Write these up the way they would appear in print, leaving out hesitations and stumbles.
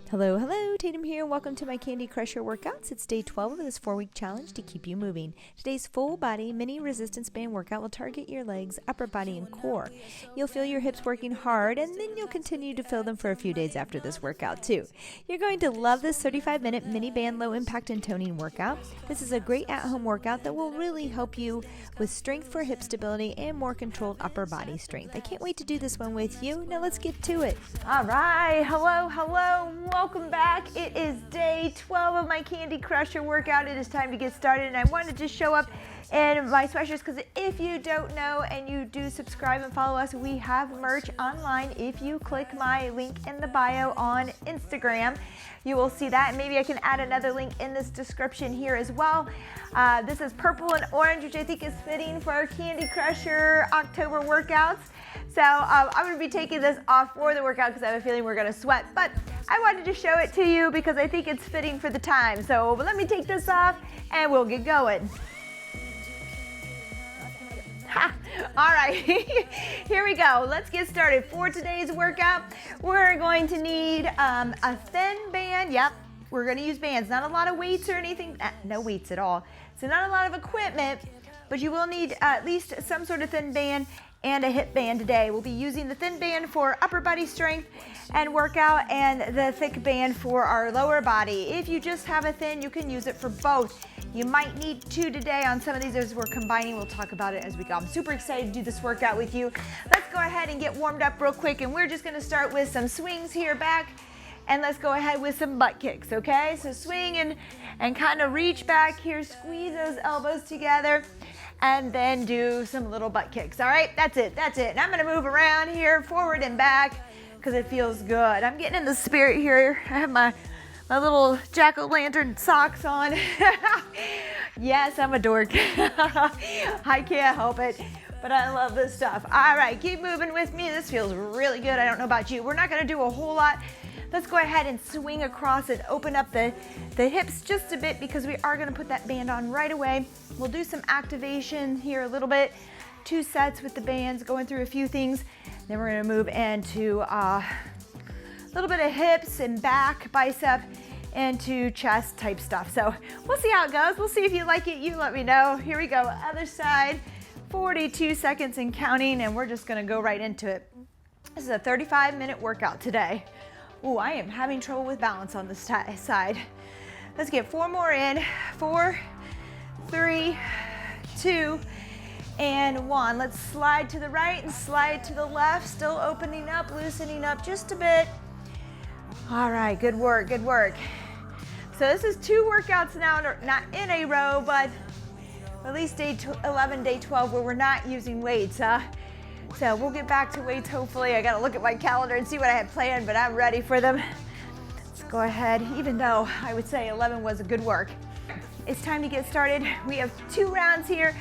Hello, hello, Tatum here. Welcome to my Candy Crusher workouts. It's day 12 of this 4-week challenge to keep you moving. Today's full body mini resistance band workout will target your legs, upper body, and core. You'll feel your hips working hard, and then you'll continue to feel them for a few days after this workout too. You're going to love this 35-minute mini band low impact and toning workout. This is a great at-home workout that will really help you with strength for hip stability and more controlled upper body strength. I can't wait to do this one with you. Now let's get to it. All right, hello, hello. Welcome back. It is day 12 of my Candy Crusher workout. It is time to get started, and I wanted to show up in my sweatshirts because if you don't know and you do subscribe and follow us, we have merch online. If you click my link in the bio on Instagram, you will see that, and maybe I can add another link in this description here as well. This is purple and orange, which I think is fitting for our Candy Crusher October workouts. So I'm going to be taking this off for the workout because I have a feeling we're going to sweat, but I wanted to show it to you because I think it's fitting for the time. So let me take this off and we'll get going. Ha! All right, here we go. Let's get started. For today's workout, we're going to need a thin band. Yep, we're going to use bands. Not a lot of weights or anything. No weights at all. So not a lot of equipment, but you will need at least some sort of thin band and a hip band today. We'll be using the thin band for upper body strength and workout, and the thick band for our lower body. If you just have a thin, you can use it for both. You might need two today on some of these as we're combining. We'll talk about it as we go. I'm super excited to do this workout with you. Let's go ahead and get warmed up real quick, and we're just gonna start with some swings here back, and let's go ahead with some butt kicks, okay? So swing and kind of reach back here, squeeze those elbows together, and then do some little butt kicks. All right, that's it. And I'm gonna move around here, forward and back, because it feels good. I'm getting in the spirit here. I have my little jack-o'-lantern socks on. Yes, I'm a dork. I can't help it, but I love this stuff. All right, keep moving with me. This feels really good. I don't know about you. We're not gonna do a whole lot. Let's go ahead and swing across and open up the hips just a bit because we are gonna put that band on right away. We'll do some activation here a little bit. 2 sets with the bands, going through a few things. Then we're gonna move into a little bit of hips and back, bicep, into chest type stuff. So we'll see how it goes. We'll see if you like it. You let me know. Here we go, other side. 42 seconds and counting, and we're just gonna go right into it. This is a 35-minute workout today. Ooh, I am having trouble with balance on this side. Let's get 4 more in. 4, 3, 2, and 1. Let's slide to the right and slide to the left. Still opening up, loosening up just a bit. All right, good work, good work. So this is 2 workouts now, not in a row, but at least day 11, day 12, where we're not using weights. So we'll get back to weights hopefully. I gotta look at my calendar and see what I had planned, but I'm ready for them. Let's go ahead, even though I would say 11 was a good work. It's time to get started. We have 2 rounds here,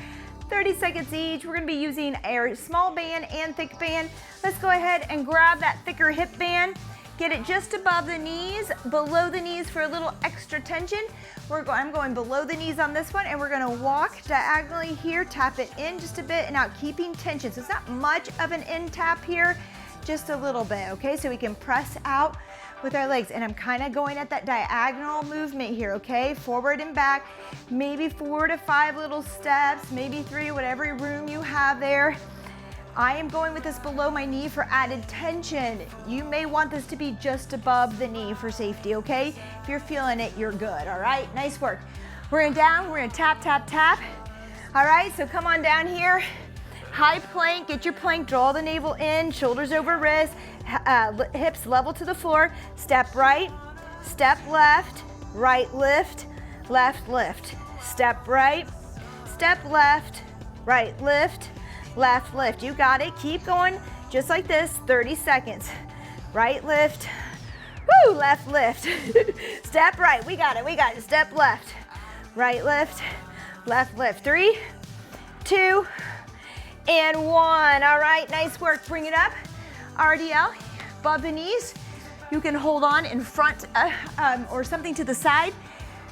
30 seconds each. We're gonna be using a small band and thick band. Let's go ahead and grab that thicker hip band. Get it just above the knees, below the knees for a little extra tension. I'm going below the knees on this one, and we're gonna walk diagonally here, tap it in just a bit and out, keeping tension. So it's not much of an in tap here, just a little bit, okay? So we can press out with our legs, and I'm kind of going at that diagonal movement here, okay? Forward and back, maybe 4 to 5 little steps, maybe 3, whatever room you have there. I am going with this below my knee for added tension. You may want this to be just above the knee for safety, okay? If you're feeling it, you're good, all right? Nice work. We're gonna down, we're gonna tap, tap, tap. All right, so come on down here. High plank, get your plank, draw the navel in, shoulders over wrists, hips level to the floor. Step right, step left, right lift, left lift. Step right, step left, right lift, left lift. You got it. Keep going just like this. 30 seconds. Right lift. Woo, left lift. Step right. We got it. We got it. Step left. Right lift. Left lift. 3, 2, and 1. All right. Nice work. Bring it up. RDL above the knees. You can hold on in front or something to the side.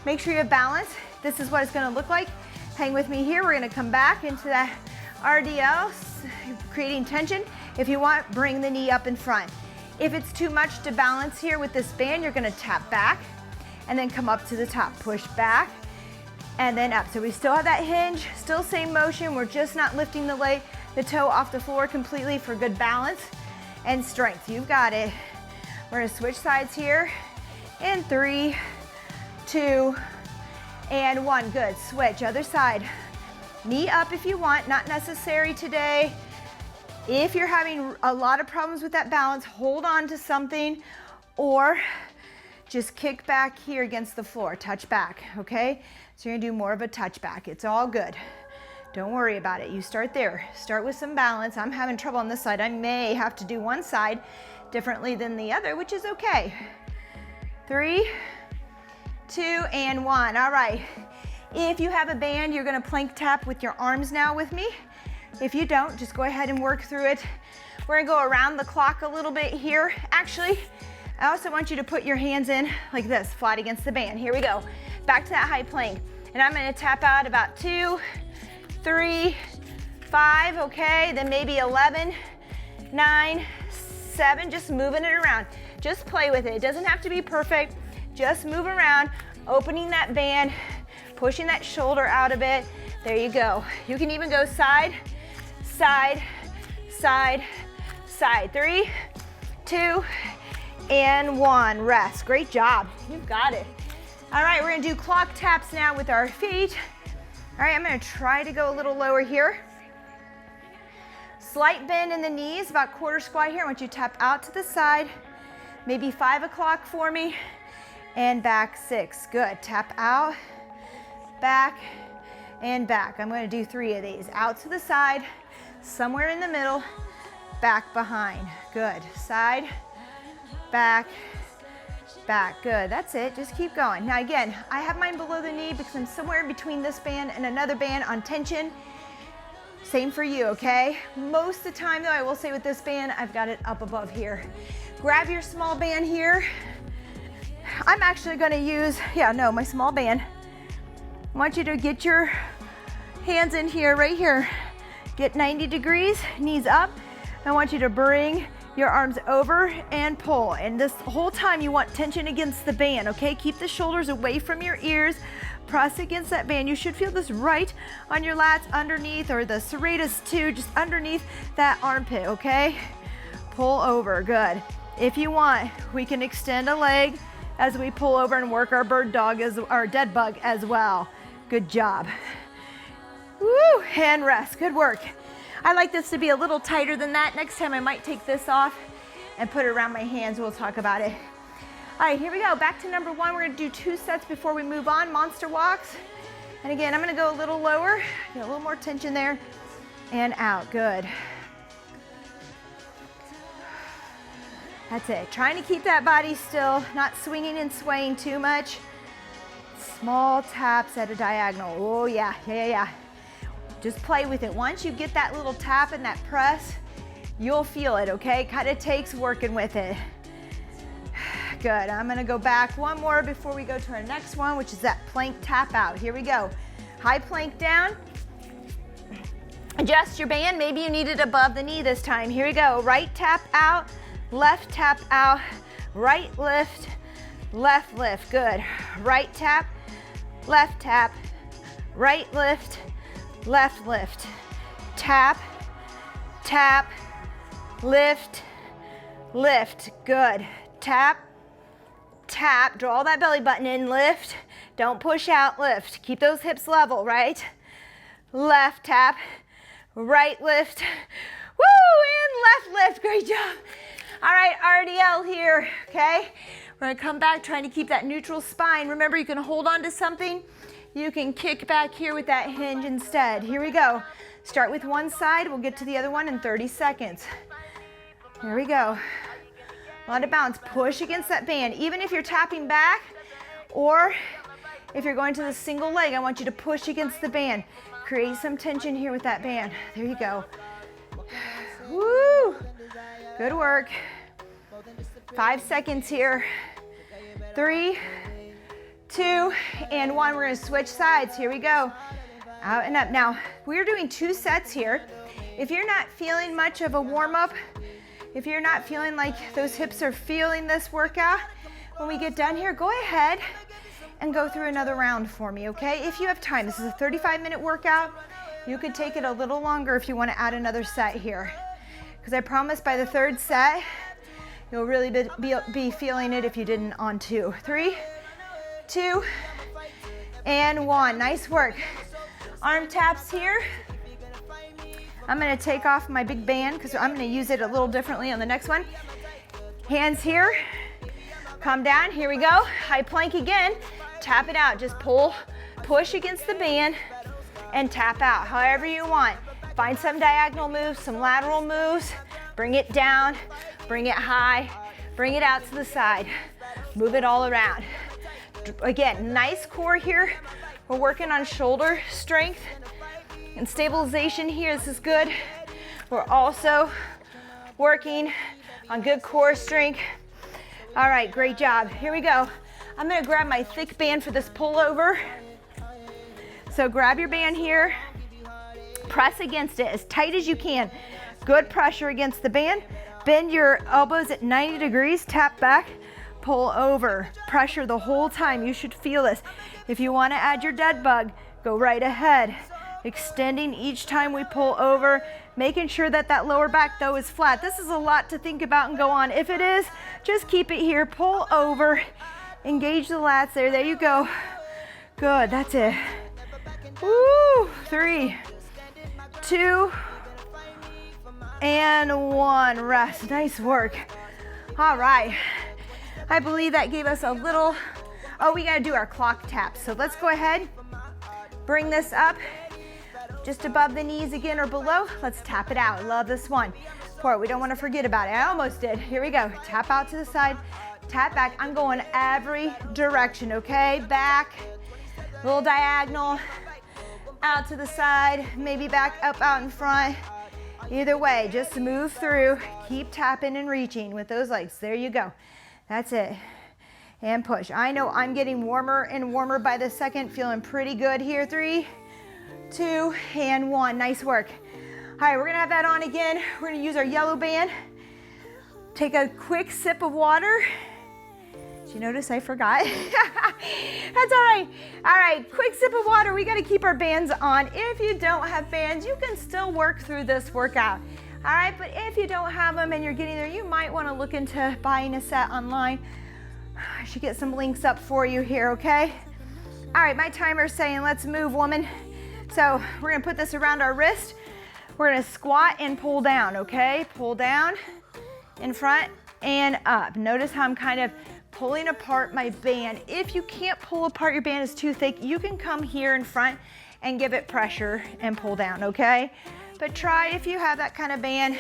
Make sure you have balance. This is what it's going to look like. Hang with me here. We're going to come back into that RDL, creating tension. If you want, bring the knee up in front. If it's too much to balance here with this band, you're gonna tap back and then come up to the top. Push back and then up. So we still have that hinge, still same motion. We're just not lifting the leg, the toe off the floor completely for good balance and strength. You've got it. We're gonna switch sides here in 3, 2, and 1. Good, switch, other side. Knee up if you want, not necessary today. If you're having a lot of problems with that balance, hold on to something or just kick back here against the floor, touch back, okay? So you're gonna do more of a touch back. It's all good. Don't worry about it. You start there. Start with some balance. I'm having trouble on this side. I may have to do one side differently than the other, which is okay. 3, 2, and 1. All right. If you have a band, you're gonna plank tap with your arms now with me. If you don't, just go ahead and work through it. We're gonna go around the clock a little bit here. Actually, I also want you to put your hands in like this, flat against the band. Here we go. Back to that high plank. And I'm gonna tap out about 2, 3, 5, okay? Then maybe 11, 9, 7, just moving it around. Just play with it. It doesn't have to be perfect. Just move around, opening that band, pushing that shoulder out a bit. There you go. You can even go side, side, side, side. 3, 2, and 1. Rest. Great job. You've got it. All right, we're gonna do clock taps now with our feet. All right, I'm gonna try to go a little lower here. Slight bend in the knees, about quarter squat here. I want you to tap out to the side, maybe 5 o'clock for me, and back 6. Good. Tap out, back, and back. I'm gonna do 3 of these. Out to the side, somewhere in the middle, back behind. Good. Side, back, back. Good. That's it. Just keep going. Now again, I have mine below the knee because I'm somewhere in between this band and another band on tension. Same for you, okay? Most of the time though, I will say with this band, I've got it up above here. Grab your small band here. I'm actually gonna use, my small band. I want you to get your hands in here, right here. Get 90 degrees, knees up. I want you to bring your arms over and pull. And this whole time you want tension against the band, okay? Keep the shoulders away from your ears. Press against that band. You should feel this right on your lats underneath, or the serratus too, just underneath that armpit, okay? Pull over, good. If you want, we can extend a leg as we pull over and work our bird dog, our dead bug as well. Good job. Woo, and rest, good work. I like this to be a little tighter than that. Next time I might take this off and put it around my hands. We'll talk about it. All right, here we go. Back to number 1. We're gonna do 2 sets before we move on, monster walks. And again, I'm gonna go a little lower, get a little more tension there, and out, good. That's it. Trying to keep that body still, not swinging and swaying too much. Small taps at a diagonal. Oh yeah. Just play with it. Once you get that little tap and that press, you'll feel it, okay? Kind of takes working with it. Good. I'm gonna go back one more before we go to our next one, which is that plank tap out. Here we go. High plank down. Adjust your band. Maybe you need it above the knee this time. Here we go. Right tap out, left tap out, right lift, left lift. Good. Right tap, right lift, left lift. Tap, tap, lift, lift. Good. Tap, tap, draw that belly button in, lift. Don't push out, lift. Keep those hips level, right? Left tap, right lift. Woo, and left lift, great job. All right, RDL here, okay? We're gonna come back trying to keep that neutral spine. Remember, you can hold on to something. You can kick back here with that hinge instead. Here we go. Start with one side, we'll get to the other one in 30 seconds. Here we go. A lot of bounce, push against that band. Even if you're tapping back, or if you're going to the single leg, I want you to push against the band. Create some tension here with that band. There you go. Woo! Good work. 5 seconds here. 3, 2, and 1. We're gonna switch sides. Here we go. Out and up. Now, we're doing 2 sets here. If you're not feeling much of a warm-up, If you're not feeling like those hips are feeling this workout, when we get done here, go ahead and go through another round for me, okay? If you have time, this is a 35-minute workout. You could take it a little longer if you want to add another set here. Because I promise by the third set, you'll really be feeling it if you didn't on 2. 3, 2, and 1. Nice work. Arm taps here. I'm gonna take off my big band because I'm gonna use it a little differently on the next one. Hands here. Come down, here we go. High plank again. Tap it out, just pull, push against the band and tap out, however you want. Find some diagonal moves, some lateral moves. Bring it down, bring it high, bring it out to the side. Move it all around. Again, nice core here. We're working on shoulder strength and stabilization here. This is good. We're also working on good core strength. All right, great job. Here we go. I'm gonna grab my thick band for this pullover. So grab your band here, press against it as tight as you can. Good pressure against the band. Bend your elbows at 90 degrees, tap back, pull over. Pressure the whole time. You should feel this. If you wanna add your dead bug, go right ahead. Extending each time we pull over, making sure that that lower back though is flat. This is a lot to think about and go on. If it is, just keep it here, pull over, engage the lats there. There you go. Good, that's it. Woo, 3, 2, and 1. Rest, nice work. All right, I believe that gave us a little, oh, we gotta do our clock taps. So let's go ahead, bring this up just above the knees again or below. Let's tap it out. Love this one. For it, we don't want to forget about it. I almost did. Here we go. Tap out to the side, tap back. I'm going every direction, okay? Back, little diagonal, out to the side, maybe back up out in front. Either way, just move through. Keep tapping and reaching with those legs. There you go. That's it. And push. I know I'm getting warmer and warmer by the second. Feeling pretty good here. 3, 2, and 1. Nice work. All right, we're gonna have that on again. We're gonna use our yellow band. Take a quick sip of water. Did you notice I forgot? That's all right. All right, quick sip of water. We gotta keep our bands on. If you don't have bands, you can still work through this workout. All right, but if you don't have them and you're getting there, you might wanna look into buying a set online. I should get some links up for you here, okay? All right, my timer's saying let's move, woman. So we're gonna put this around our wrist. We're gonna squat and pull down, okay? Pull down, in front and up. Notice how I'm kind of pulling apart my band. If you can't pull apart, your band is too thick, you can come here in front and give it pressure and pull down, okay? But try if you have that kind of band.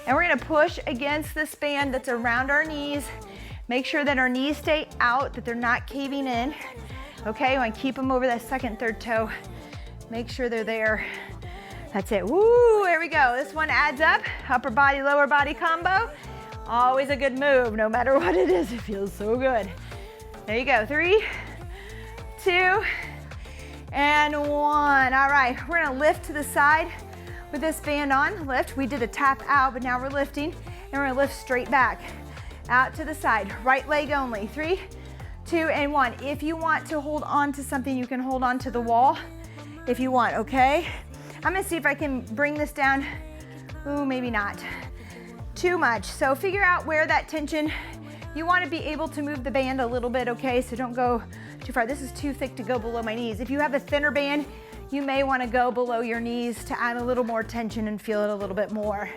And we're gonna push against this band that's around our knees. Make sure that our knees stay out, that they're not caving in. Okay, we wanna keep them over that second, third toe. Make sure they're there. That's it. Woo, there we go. This one adds up. Upper body, lower body combo. Always a good move, no matter what it is. It feels so good. There you go. 3, 2, and 1. All right, we're gonna lift to the side with this band on. Lift. We did a tap out, but now we're lifting, and we're gonna lift straight back. Out to the side. Right leg only. 3, 2, and 1. If you want to hold on to something, you can hold on to the wall. If you want, okay? I'm gonna see if I can bring this down. Ooh, maybe not. Too much. So figure out where that tension, you wanna be able to move the band a little bit, okay? So don't go too far. This is too thick to go below my knees. If you have a thinner band, you may wanna go below your knees to add a little more tension and feel it a little bit more.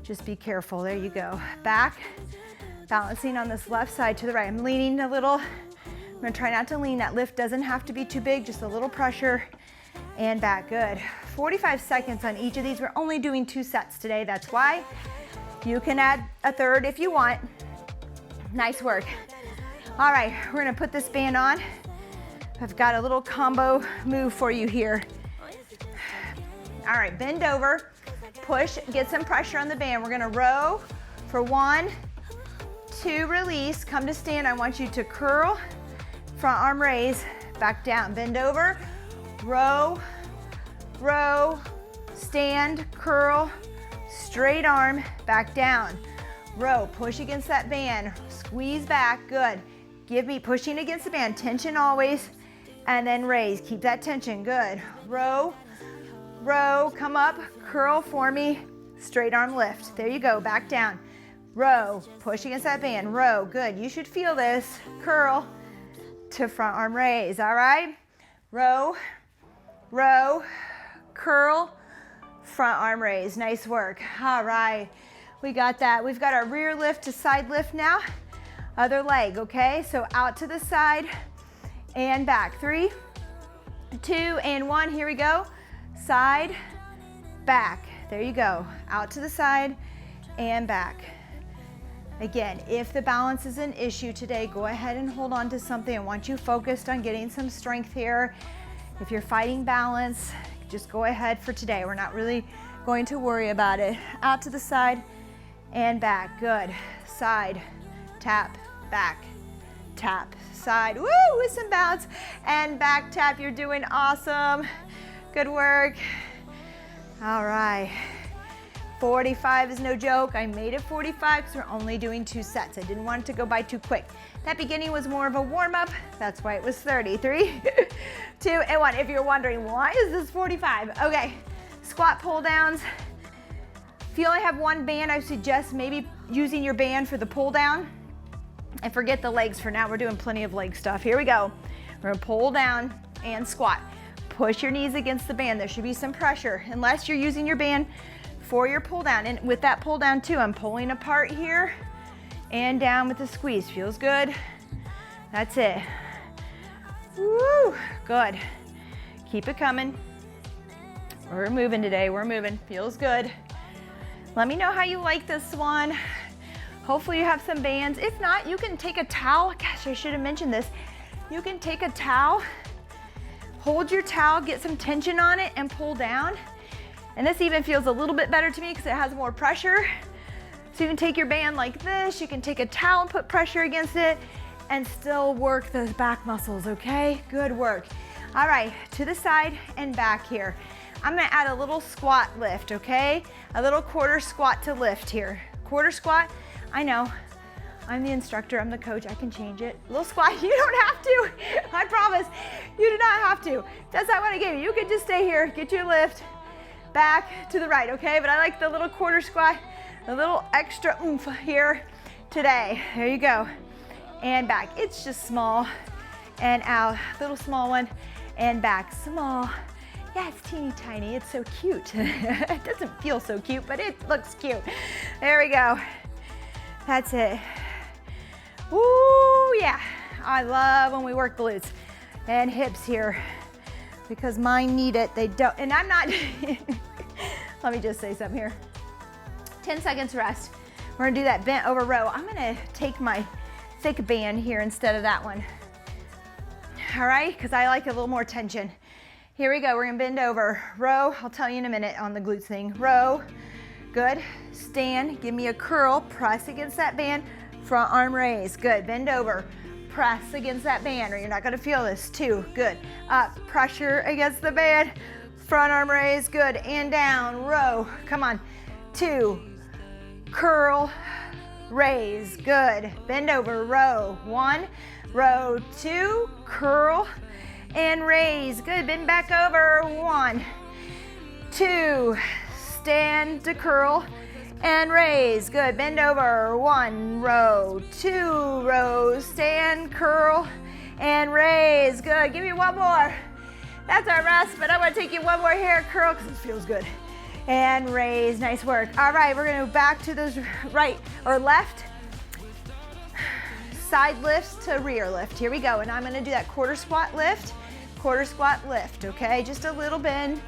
Just be careful, there you go. Back, balancing on this left side to the right. I'm leaning a little. I'm gonna try not to lean. That lift doesn't have to be too big, just a little pressure. And back, good. 45 seconds on each of these. We're only doing 2 sets today, that's why. You can add a third if you want. Nice work. All right, we're gonna put this band on. I've got a little combo move for you here. All right, bend over, push, get some pressure on the band. We're gonna row for 1, 2, release, come to stand. I want you to curl, front arm raise, back down, bend over, row, row, stand, curl, straight arm, back down. row, push against that band, squeeze back, good. Give me pushing against the band, tension always, and then raise, keep that tension, good. Row, row, come up, curl for me, straight arm lift. There you go, back down. Row, push against that band, row, good. You should feel this, curl to front arm raise, all right? Row, row, curl, front arm raise, nice work. All right, we got that. We've got our rear lift to side lift now. Other leg, okay? So out to the side and back. 3, 2, and 1, here we go. Side, back, there you go. Out to the side and back. Again, if the balance is an issue today, go ahead and hold on to something. I want you focused on getting some strength here. If you're fighting balance, just go ahead for today. We're not really going to worry about it. Out to the side and back, good. Side, tap, back, tap, side, woo, with some bounce, and back tap. You're doing awesome. Good work. All right. 45 is no joke. I made it 45 because we're only doing 2 sets. I didn't want it to go by too quick. That beginning was more of a warm-up. That's why it was 30. 3, 2, and 1. If you're wondering, why is this 45? Okay, squat pull downs. If you only have one band, I suggest maybe using your band for the pull down. And forget the legs for now. We're doing plenty of leg stuff. Here we go. We're gonna pull down and squat. Push your knees against the band. There should be some pressure, unless you're using your band for your pull down. And with that pull down too, I'm pulling apart here and down with the squeeze. Feels good. That's it. Woo, good. Keep it coming. We're moving today, we're moving. Feels good. Let me know how you like this one. Hopefully you have some bands. If not, you can take a towel. Gosh, I should have mentioned this. You can take a towel, hold your towel, get some tension on it, and pull down. And this even feels a little bit better to me because it has more pressure. So you can take your band like this, you can take a towel and put pressure against it and still work those back muscles, okay? Good work. All right, to the side and back here. I'm gonna add a little squat lift, okay? A little quarter squat to lift here. Quarter squat, I know, I'm the instructor, I'm the coach, I can change it. A little squat, you don't have to, I promise, you do not have to. That's not what I gave you. You can just stay here, get your lift, back to the right, okay? But I like the little quarter squat, a little extra oomph here today. There you go. And back. It's just small and out. Little small one and back. Small. Yeah, it's teeny tiny. It's so cute. It doesn't feel so cute, but it looks cute. There we go. That's it. Ooh, yeah. I love when we work glutes and hips here because mine need it. They don't, and I'm not, let me just say something here. 10 seconds rest. We're gonna do that bent over row. I'm gonna take my thick band here instead of that one. All right, because I like a little more tension. Here we go, we're gonna bend over. Row, I'll tell you in a minute on the glutes thing. Row, good. Stand, give me a curl, press against that band, front arm raise, good. Bend over, press against that band, or you're not gonna feel this. 2, good. Up, pressure against the band, front arm raise, good. And down, row, come on. 2, curl, raise, good. Bend over, row. 1, row. 2, curl, and raise, good. Bend back over, 1, 2, stand to curl, and raise, good. Bend over, 1 row, 2 rows, stand, curl, and raise, good. Give me one more. That's our rest, but I'm gonna take you one more here, curl, because it feels good. And raise, nice work. All right, we're gonna go back to those right or left side lifts to rear lift. Here we go, and I'm gonna do that quarter squat lift, okay? Just a little bend,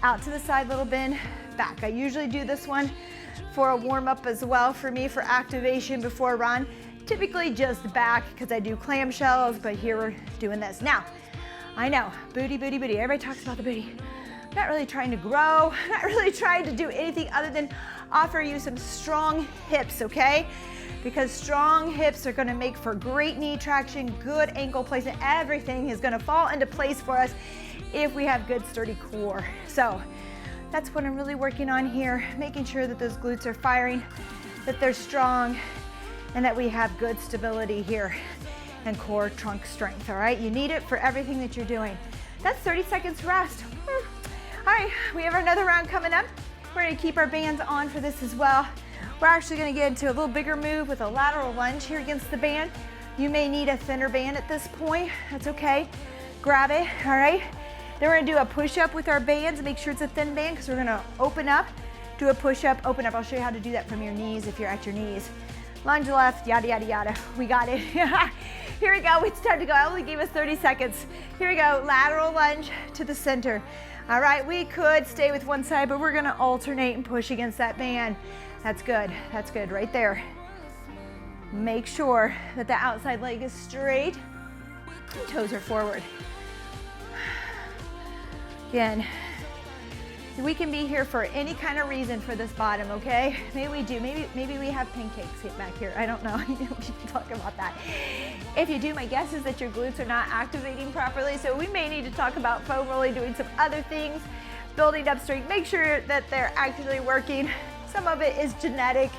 out to the side, little bend, back. I usually do this one for a warm up as well for me for activation before a run. Typically just back because I do clamshells, but here we're doing this. Now, I know, booty, booty, booty. Everybody talks about the booty. I'm not really trying to grow, I'm not really trying to do anything other than offer you some strong hips, okay? Because strong hips are gonna make for great knee traction, good ankle placement. Everything is gonna fall into place for us if we have good sturdy core. So that's what I'm really working on here, making sure that those glutes are firing that they're strong, and that we have good stability here and core trunk strength, all right? You need it for everything that you're doing. That's 30 seconds rest. All right, we have another round coming up. We're gonna keep our bands on for this as well. We're actually gonna get into a little bigger move with a lateral lunge here against the band. You may need a thinner band at this point. That's okay. Grab it, all right? Then we're gonna do a push-up with our bands. Make sure it's a thin band because we're gonna open up, do a push-up, open up. I'll show you how to do that from your knees if you're at your knees. Lunge left, yada, yada, yada. We got it. Here we go, it's time to go. I only gave us 30 seconds. Here we go, lateral lunge to the center. All right, we could stay with one side, but we're gonna alternate and push against that band. That's good right there. Make sure that the outside leg is straight and toes are forward. Again, we can be here for any kind of reason for this bottom, okay? Maybe we do, maybe we have pancakes back here. I don't know, we should talk about that. If you do, my guess is that your glutes are not activating properly, so we may need to talk about foam rolling, doing some other things, building up strength. Make sure that they're actually working. Some of it is genetic.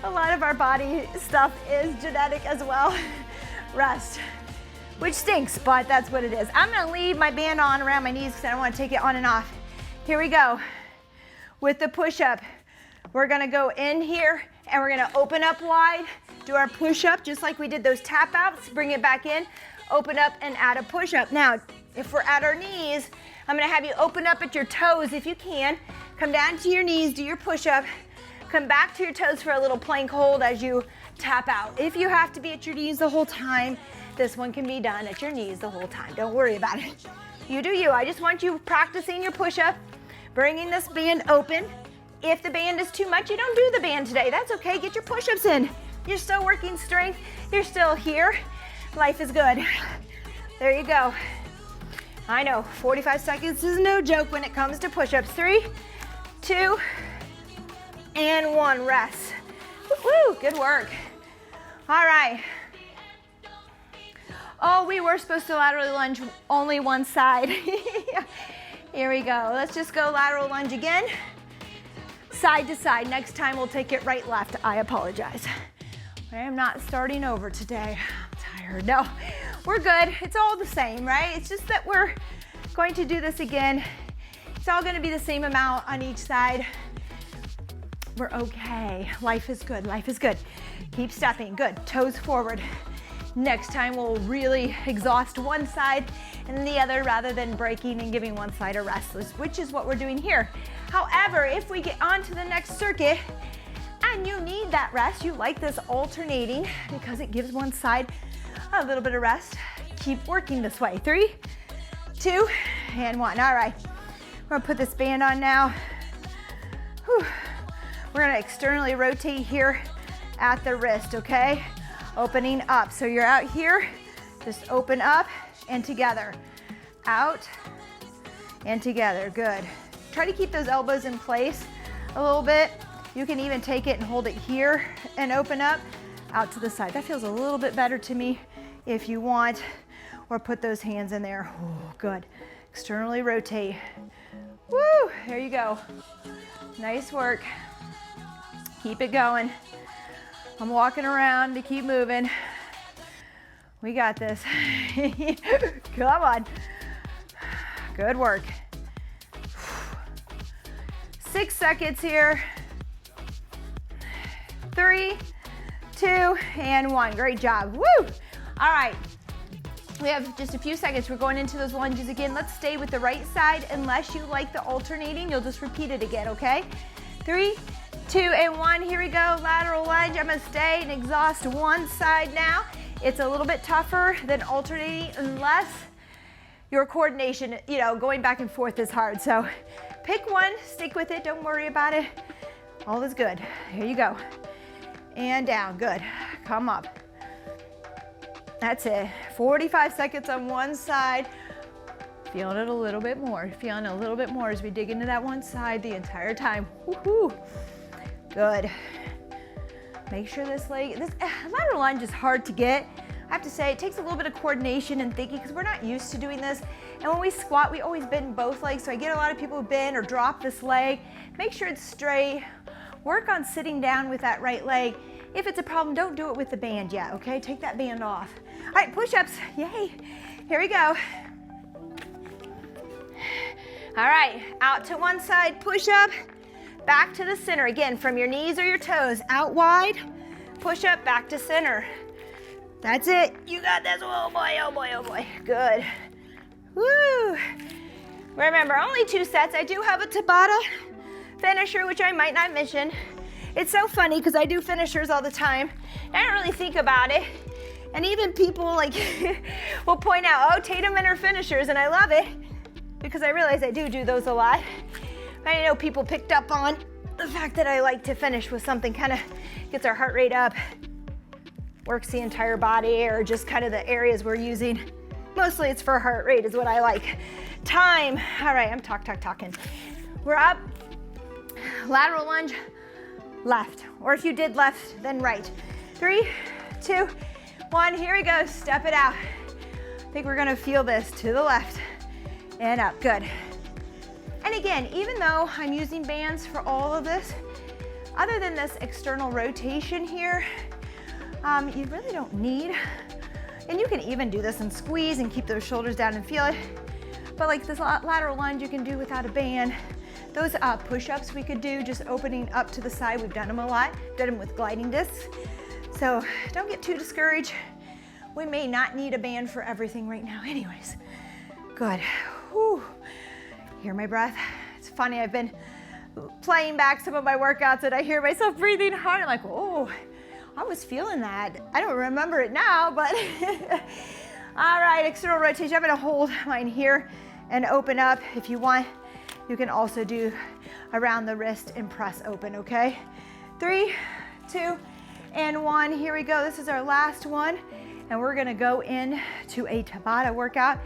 A lot of our body stuff is genetic as well. Rest, which stinks, but that's what it is. I'm gonna leave my band on around my knees because I don't wanna take it on and off. Here we go. With the push-up, we're gonna go in here and we're gonna open up wide, do our push-up just like we did those tap outs, bring it back in, open up and add a push-up. Now, if we're at our knees, I'm gonna have you open up at your toes if you can, come down to your knees, do your push-up, come back to your toes for a little plank hold as you tap out. If you have to be at your knees the whole time, this one can be done at your knees the whole time. Don't worry about it. You do you. I just want you practicing your push-up, bringing this band open. If the band is too much, you don't do the band today. That's okay. Get your push-ups in. You're still working strength. You're still here. Life is good. There you go. I know, 45 seconds is no joke when it comes to push-ups. 3, 2, and 1. Rest. Woo, good work. All right. Oh, we were supposed to laterally lunge only one side. Here we go. Let's just go lateral lunge again. Side to side. Next time we'll take it right, left. I apologize. I am not starting over today. I'm tired. No, we're good. It's all the same, right? It's just that we're going to do this again. It's all going to be the same amount on each side. We're okay. Life is good. Life is good. Keep stepping. Good. Toes forward. Next time we'll really exhaust one side and the other rather than breaking and giving one side a rest, which is what we're doing here. However, if we get on to the next circuit and you need that rest, you like this alternating because it gives one side a little bit of rest, keep working this way. 3, 2, and 1. All right, we're gonna put this band on now. Whew. We're gonna externally rotate here at the wrist, okay? Opening up. So you're out here, just open up and together. Out and together. Good. Try to keep those elbows in place a little bit. You can even take it and hold it here and open up out to the side. That feels a little bit better to me if you want, or put those hands in there. Oh, good. Externally rotate. Woo, there you go. Nice work. Keep it going. I'm walking around to keep moving. We got this. Come on. Good work. 6 seconds here. 3, 2, and 1. Great job. Woo! All right. We have just a few seconds. We're going into those lunges again. Let's stay with the right side. Unless you like the alternating, you'll just repeat it again, okay? 3, 2, and 1. Here we go. Lateral lunge. I'm gonna stay and exhaust one side now. It's a little bit tougher than alternating unless your coordination, going back and forth is hard. So pick one, stick with it. Don't worry about it. All is good. Here you go. And down. Good. Come up. That's it. 45 seconds on one side. Feeling it a little bit more. Feeling a little bit more as we dig into that one side the entire time. Woohoo! Good. Make sure this lateral lunge is hard to get. I have to say, it takes a little bit of coordination and thinking because we're not used to doing this. And when we squat, we always bend both legs. So I get a lot of people who bend or drop this leg. Make sure it's straight. Work on sitting down with that right leg. If it's a problem, don't do it with the band yet, okay? Take that band off. All right, push-ups, yay. Here we go. All right, out to one side, push up, back to the center. Again, from your knees or your toes, out wide, push up, back to center. That's it, you got this, oh boy, oh boy, oh boy. Good, woo. Remember, only 2 sets. I do have a Tabata finisher, which I might not mention. It's so funny because I do finishers all the time. I don't really think about it. And even people like will point out, oh, Tatum and her finishers, and I love it because I realize I do those a lot. I know people picked up on the fact that I like to finish with something kind of gets our heart rate up, works the entire body, or just kind of the areas we're using. Mostly it's for heart rate is what I like. Time, all right, I'm talking. We're up, lateral lunge, left. Or if you did left, then right. 3, 2, 1, here we go, step it out. I think we're gonna feel this to the left and up, good. And again, even though I'm using bands for all of this, other than this external rotation here, you really don't need, and you can even do this and squeeze and keep those shoulders down and feel it, but like this lateral lunge you can do without a band. Those push-ups we could do just opening up to the side. We've done them a lot, done them with gliding discs. So don't get too discouraged. We may not need a band for everything right now anyways. Good, whew. Hear my breath? It's funny, I've been playing back some of my workouts and I hear myself breathing hard. I'm like, oh, I was feeling that. I don't remember it now, but all right, external rotation. I'm gonna hold mine here and open up. If you want, you can also do around the wrist and press open, okay? 3, 2, and 1. Here we go. This is our last one, and we're gonna go into a Tabata workout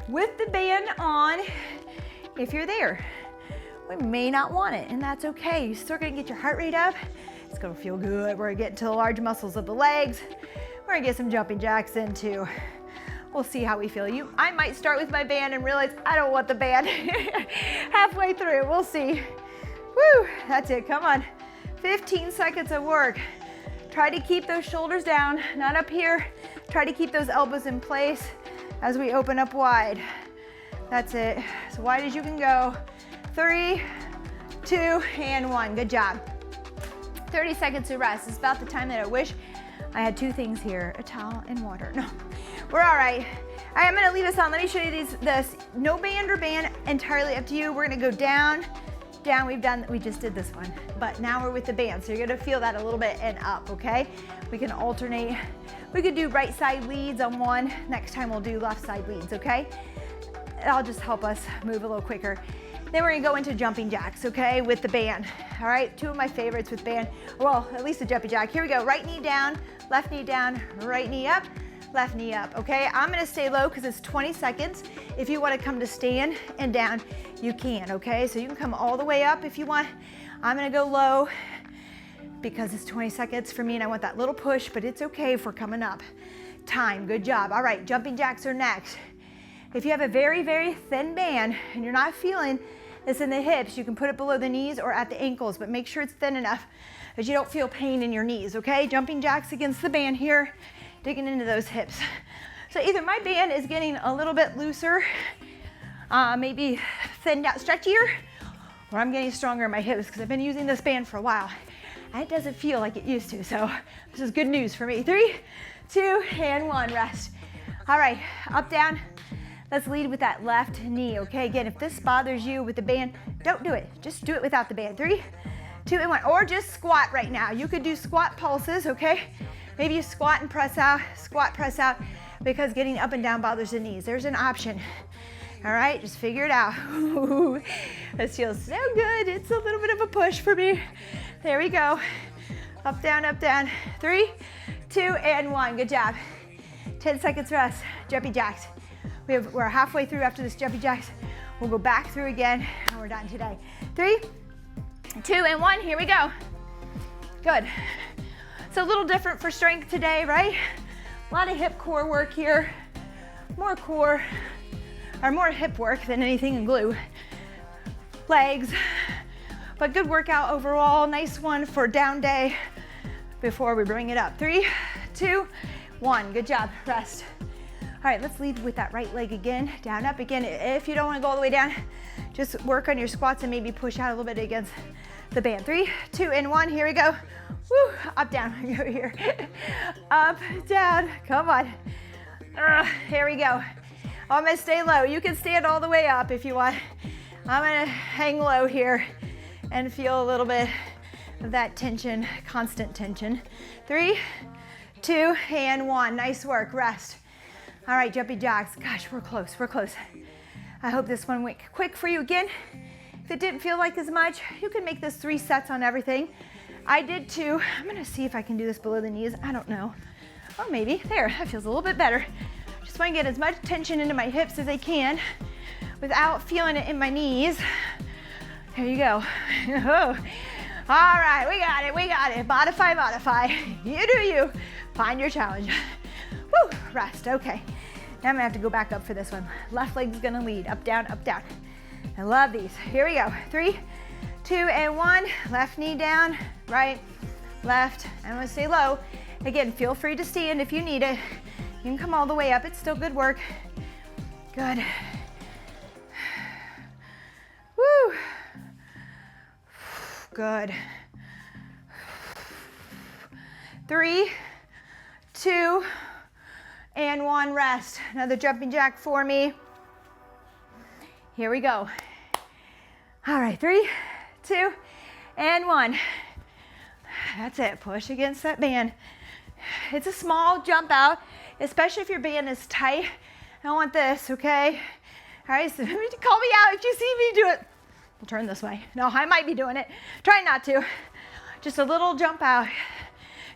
with the band on. If you're there, we may not want it, and that's okay. You're still gonna get your heart rate up. It's gonna feel good. We're gonna get into the large muscles of the legs. We're gonna get some jumping jacks in too. We'll see how we feel. I might start with my band and realize I don't want the band halfway through. We'll see. Woo, that's it, come on. 15 seconds of work. Try to keep those shoulders down, not up here. Try to keep those elbows in place as we open up wide. That's it, as wide as you can go. 3, 2, and 1, good job. 30 seconds to rest. It's about the time that I wish I had 2 things here, a towel and water. No, we're all right. All right, I'm gonna leave this on. Let me show you this. No band or band, entirely up to you. We're gonna go down, down. We just did this one, but now we're with the band. So you're gonna feel that a little bit and up, okay? We can alternate. We could do right side leads on one. Next time we'll do left side leads, okay? That'll just help us move a little quicker. Then we're gonna go into jumping jacks, okay, with the band. All right, 2 of my favorites with band. Well, at least a jumping jack. Here we go, right knee down, right knee up, left knee up, okay? I'm gonna stay low because it's 20 seconds. If you wanna come to stand and down, you can, okay? So you can come all the way up if you want. I'm gonna go low because it's 20 seconds for me and I want that little push, but it's okay if we're coming up. Time, good job. All right, jumping jacks are next. If you have a very, very thin band and you're not feeling this in the hips, you can put it below the knees or at the ankles, but make sure it's thin enough that you don't feel pain in your knees, okay? Jumping jacks against the band here, digging into those hips. So either my band is getting a little bit looser, maybe thinned out, stretchier, or I'm getting stronger in my hips because I've been using this band for a while. And it doesn't feel like it used to, so this is good news for me. 3, 2, and 1, rest. All right, up, down. Let's lead with that left knee, okay? Again, if this bothers you with the band, don't do it. Just do it without the band. 3, 2, and 1. Or just squat right now. You could do squat pulses, okay? Maybe you squat and press out, squat, press out, because getting up and down bothers the knees. There's an option. All right, just figure it out. Ooh, this feels so good. It's a little bit of a push for me. There we go. Up, down, up, down. 3, 2, and 1. Good job. 10 seconds rest. Jumpy jacks. We're halfway through after this jumpy jacks. We'll go back through again, and we're done today. 3, 2, and 1, here we go. Good. It's a little different for strength today, right? A lot of hip core work here. More core, or more hip work than anything in glue. Legs, But good workout overall. Nice one for down day before we bring it up. 3, 2, 1. Good job. Rest. All right, let's lead with that right leg again. Down, up again. If you don't want to go all the way down, just work on your squats and maybe push out a little bit against the band. 3, 2, and 1. Here we go. Woo, up, down. Go here. Up, down. Come on. Here we go. I'm gonna stay low. You can stand all the way up if you want. I'm gonna hang low here and feel a little bit of that tension, constant tension. 3, 2, and 1. Nice work. Rest. All right, jumpy jacks. Gosh, we're close. We're close. I hope this one went quick for you again. If it didn't feel like as much, you can make this 3 sets on everything. I did 2. I'm gonna see if I can do this below the knees. I don't know. Or maybe. There, that feels a little bit better. Just want to get as much tension into my hips as I can without feeling it in my knees. There you go. All right, we got it, we got it. Modify, modify. You do you. Find your challenge. Woo, rest, okay. Now I'm gonna have to go back up for this one. Left leg's gonna lead, up, down, up, down. I love these. Here we go. 3, 2, and 1. Left knee down, right, left. I'm gonna stay low. Again, feel free to stand if you need it. You can come all the way up. It's still good work. Good. Woo. Good. 3, 2, and 1. Rest. Another jumping jack for me. Here we go. All right, 3, 2, and 1. That's it. Push against that band. It's a small jump out, especially if your band is tight. I don't want this, okay? All right, so call me out if you see me do it. We'll turn this way. No, I might be doing it. Try not to. Just a little jump out.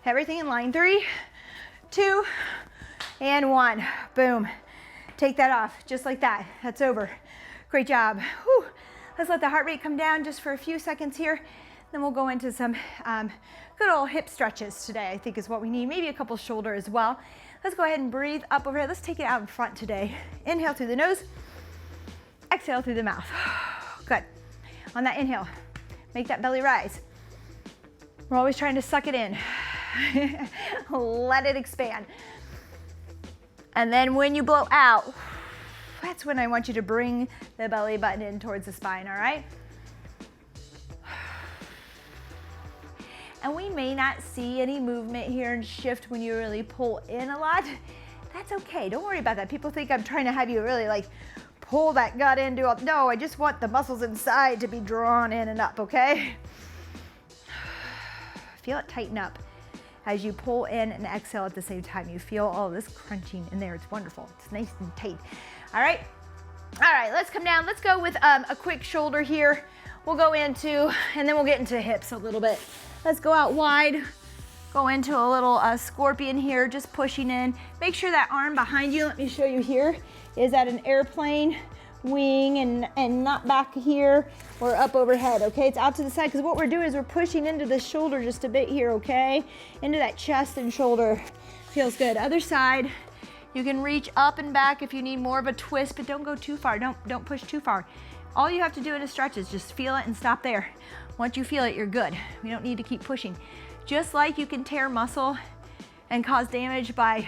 Everything in line. 3, 2, and 1. Boom. Take that off, just like that. That's over. Great job. Whew. Let's let the heart rate come down just for a few seconds here. Then we'll go into some good old hip stretches today, I think is what we need. Maybe a couple shoulder as well. Let's go ahead and breathe up overhead. Let's take it out in front today. Inhale through the nose. Exhale through the mouth. Good. On that inhale, make that belly rise. We're always trying to suck it in. Let it expand. And then when you blow out, that's when I want you to bring the belly button in towards the spine, all right? And we may not see any movement here and shift when you really pull in a lot. That's okay, don't worry about that. People think I'm trying to have you really like pull that gut into it. No, I just want the muscles inside to be drawn in and up, okay? Feel it tighten up as you pull in and exhale at the same time. You feel all this crunching in there. It's wonderful. It's nice and tight. All right, let's come down. Let's go with a quick shoulder here. We'll go into, and then we'll get into hips a little bit. Let's go out wide, go into a little scorpion here, just pushing in. Make sure that arm behind you, let me show you here, is at an airplane wing and not back here or up overhead, okay? It's out to the side, because what we're doing is we're pushing into the shoulder just a bit here, okay? Into that chest and shoulder. Feels good. Other side, you can reach up and back if you need more of a twist, but don't go too far. Don't push too far. All you have to do in a stretch is just feel it and stop there. Once you feel it, you're good. We don't need to keep pushing. Just like you can tear muscle and cause damage by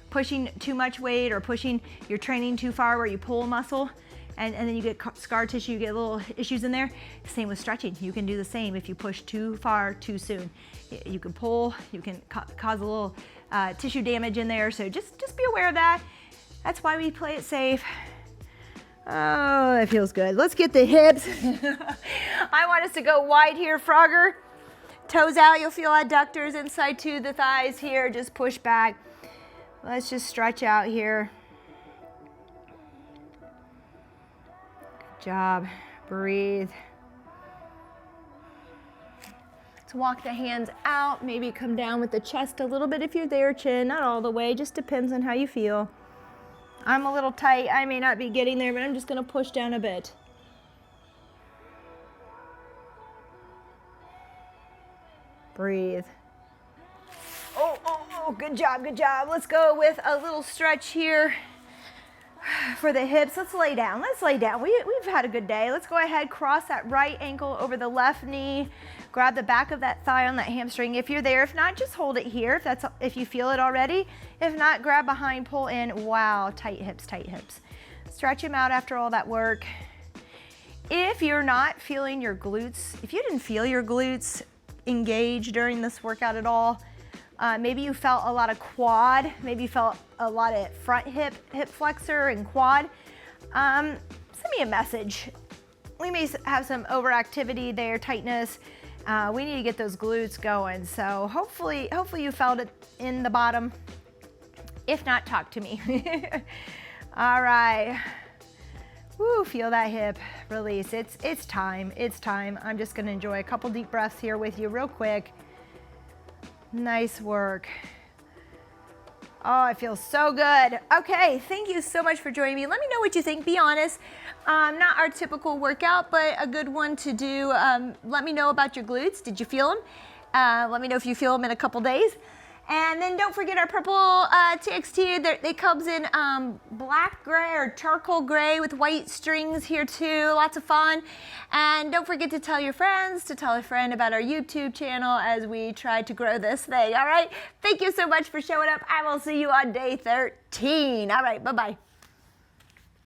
pushing too much weight or pushing your training too far where you pull a muscle and then you get scar tissue, you get little issues in there. Same with stretching. You can do the same if you push too far too soon. You can pull, you can cause a little tissue damage in there. So just be aware of that. That's why we play it safe. Oh, that feels good. Let's get the hips. I want us to go wide here, Frogger. Toes out, you'll feel adductors inside to the thighs here. Just push back. Let's just stretch out here. Good job. Breathe. Let's walk the hands out. Maybe come down with the chest a little bit if you're there, chin. Not all the way, just depends on how you feel. I'm a little tight. I may not be getting there, but I'm just going to push down a bit. Breathe. Oh, good job, good job. Let's go with a little stretch here. For the hips, let's lay down. Let's lay down. We've had a good day. Let's go ahead, cross that right ankle over the left knee. Grab the back of that thigh on that hamstring if you're there. If not, just hold it here if you feel it already. If not, grab behind, pull in. Wow, tight hips, tight hips. Stretch them out after all that work. If you're not feeling your glutes, if you didn't feel your glutes engage during this workout at all, maybe you felt a lot of quad, maybe you felt a lot of front hip flexor and quad, send me a message. We may have some overactivity there, tightness. We need to get those glutes going. So hopefully you felt it in the bottom. If not, talk to me. All right. Woo, feel that hip release. It's time. I'm just gonna enjoy a couple deep breaths here with you real quick. Nice work. Oh, it feels so good. Okay, thank you so much for joining me. Let me know what you think. Be honest. Not our typical workout, but a good one to do. Let me know about your glutes. Did you feel them? Let me know if you feel them in a couple days. And then don't forget our purple TXT. It comes in black gray or charcoal gray with white strings here too. Lots of fun. And don't forget to tell your friends, to tell a friend about our YouTube channel as we try to grow this thing. All right. Thank you so much for showing up. I will see you on day 13. All right. Bye-bye.